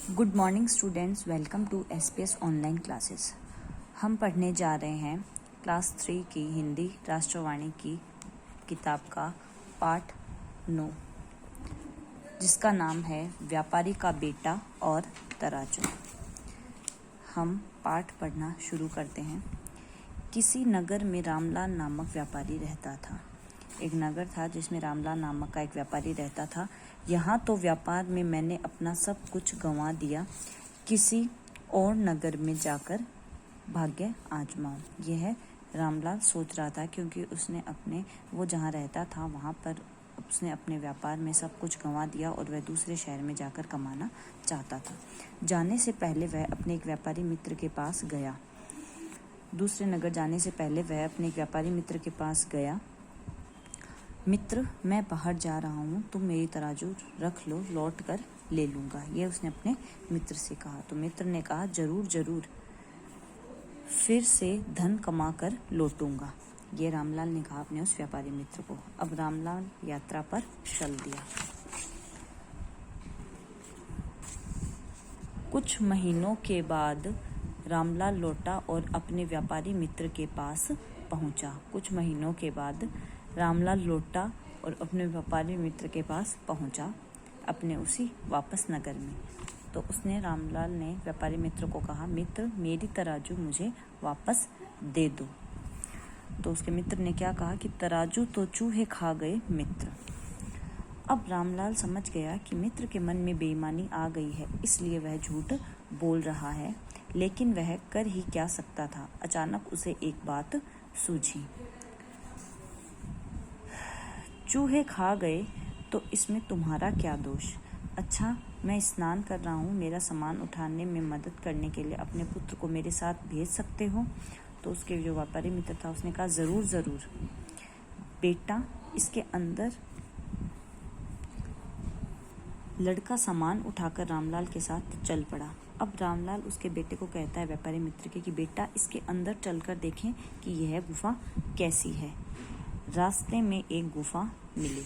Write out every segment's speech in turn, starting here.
Good morning students, welcome to SPS online classes. हम पढ़ने जा रहे हैं क्लास 3 की हिंदी राष्ट्रवाणी की किताब का पाठ 9, जिसका नाम है व्यापारी का बेटा और तराजू। हम पाठ पढ़ना शुरू करते हैं। किसी नगर में रामलाल नामक व्यापारी रहता था। एक नगर था जिसमें रामलाल नामक का एक व्यापारी रहता था। यहाँ तो व्यापार में मैंने अपना सब कुछ गंवा दिया, किसी और नगर में जाकर भाग्य आजमाऊं। यह रामलाल सोच रहा था, क्योंकि उसने वो जहाँ रहता था वहाँ पर उसने अपने व्यापार में सब कुछ गंवा दिया और वह दूसरे शहर में जाकर कमाना चाहता था। जाने से पहले वह अपने एक व्यापारी मित्र के पास गया। दूसरे नगर जाने से पहले वह अपने एक व्यापारी मित्र के पास गया। मित्र, मैं बाहर जा रहा हूँ, तुम मेरी तराजू रख लो, लौट कर ले लूँगा। ये उसने अपने मित्र से कहा। तो मित्र ने कहा, जरूर जरूर, फिर से धन कमा कर लौटूंगा। ये रामलाल ने कहा अपने उस व्यापारी मित्र को। अब रामलाल यात्रा पर चल दिया। कुछ महीनों के बाद रामलाल लौटा और अपने व्यापारी मित्र के पास पहुंचा। कुछ महीनों के बाद रामलाल लौटा और अपने व्यापारी मित्र के पास पहुंचा, अपने उसी वापस नगर में। तो उसने रामलाल ने व्यापारी मित्र को कहा, मित्र, मेरी तराजू मुझे वापस दे दो। तो उसके मित्र ने क्या कहा कि तराजू तो चूहे खा गए मित्र। अब रामलाल समझ गया कि मित्र के मन में बेईमानी आ गई है, इसलिए वह झूठ बोल रहा है, लेकिन वह कर ही क्या सकता था। अचानक उसे एक बात सूझी। चूहे खा गए तो इसमें तुम्हारा क्या दोष? अच्छा, मैं स्नान कर रहा हूँ, मेरा सामान उठाने में मदद करने के लिए अपने पुत्र को मेरे साथ भेज सकते हो? तो उसके जो व्यापारी मित्र था उसने कहा, ज़रूर ज़रूर बेटा। इसके अंदर लड़का सामान उठाकर रामलाल के साथ चल पड़ा। अब रामलाल उसके बेटे को कहता है व्यापारी मित्र के कि बेटा, इसके अंदर चलकर देखें कि यह गुफा कैसी है। रास्ते में एक गुफा मिली।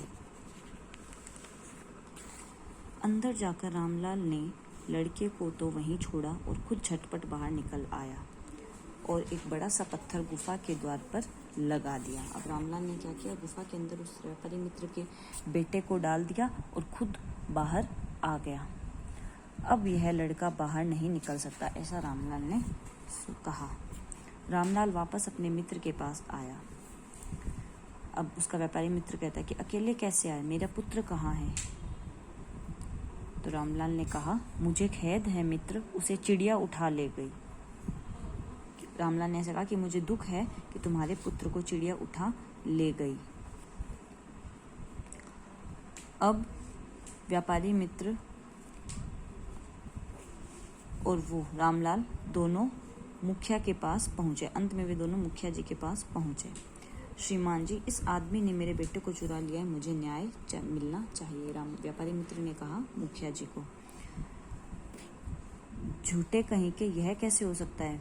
अंदर जाकर रामलाल ने लड़के को तो वहीं छोड़ा और खुद झटपट बाहर निकल आया और एक बड़ा सा पत्थर गुफा के द्वार पर लगा दिया। अब रामलाल ने क्या किया, गुफा के अंदर उस व्यापारी मित्र के बेटे को डाल दिया और खुद बाहर आ गया। अब यह लड़का बाहर नहीं निकल सकता, ऐसा रामलाल ने कहा। रामलाल वापस अपने मित्र के पास आया। अब उसका व्यापारी मित्र कहता है कि अकेले कैसे आए, मेरा पुत्र कहाँ है? तो रामलाल ने कहा, मुझे खेद है मित्र, उसे चिड़िया उठा ले गई। रामलाल ने ऐसा कहा कि मुझे दुख है कि तुम्हारे पुत्र को चिड़िया उठा ले गई। अब व्यापारी मित्र और वो रामलाल दोनों मुखिया के पास पहुंचे। अंत में वे दोनों मुखिया जी के पास पहुंचे। श्रीमान जी, इस आदमी ने मेरे बेटे को चुरा लिया है, मुझे न्याय मिलना चाहिए। व्यापारी मित्र ने कहा मुखिया जी को। झूठे कहीं के, यह कैसे हो सकता है?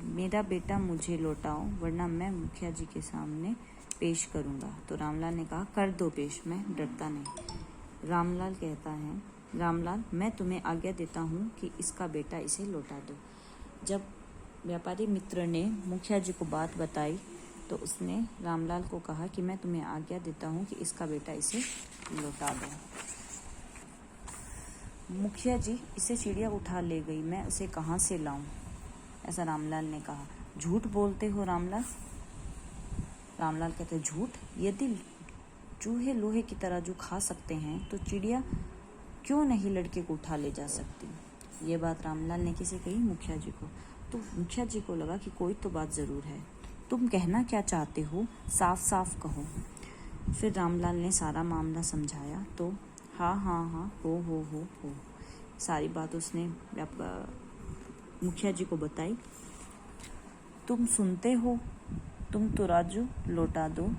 मेरा बेटा मुझे लौटाओ, वरना मैं मुखिया जी के सामने पेश करूंगा। तो रामलाल ने कहा, कर दो पेश, मैं डरता नहीं। रामलाल कहता है, रामलाल, मैं तुम्हें आज्ञा देता हूँ कि इसका बेटा इसे लौटा दो। जब व्यापारी मित्र ने मुखिया जी को बात बताई तो उसने रामलाल को कहा कि मैं तुम्हें आज्ञा देता हूँ कि इसका बेटा इसे लौटा दो। मुखिया जी, इसे चिड़िया उठा ले गई, मैं उसे कहाँ से लाऊं? ऐसा रामलाल ने कहा। झूठ बोलते हो रामलाल। रामलाल कहते, झूठ? यदि चूहे लोहे की तराजू खा सकते हैं तो चिड़िया क्यों नहीं लड़के को उठा ले जा सकती? ये बात रामलाल ने किसे कही? मुखिया जी को। तो मुखिया जी को लगा कि कोई तो बात ज़रूर है। तुम कहना क्या चाहते हो, साफ साफ कहो। फिर रामलाल ने सारा मामला समझाया तो हाँ हाँ हाँ, हो सारी बात उसने मुखिया जी को बताई। तुम सुनते हो, तुम तराजू लौटा दो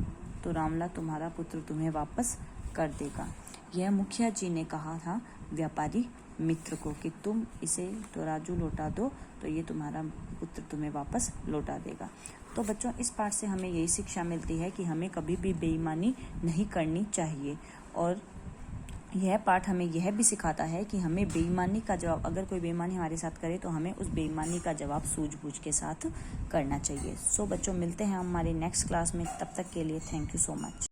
तो रामलाल तुम्हारा पुत्र तुम्हें वापस कर देगा। यह मुखिया जी ने कहा था व्यापारी मित्र को कि तुम इसे तराजू लौटा दो तो ये तुम्हारा पुत्र तुम्हें वापस लौटा देगा। तो बच्चों, इस पाठ से हमें यही शिक्षा मिलती है कि हमें कभी भी बेईमानी नहीं करनी चाहिए और यह पाठ हमें यह भी सिखाता है कि हमें बेईमानी का जवाब, अगर कोई बेईमानी हमारे साथ करे तो हमें उस बेईमानी का जवाब सूझबूझ के साथ करना चाहिए। सो बच्चों, मिलते हैं हमारे नेक्स्ट क्लास में। तब तक के लिए थैंक यू सो मच।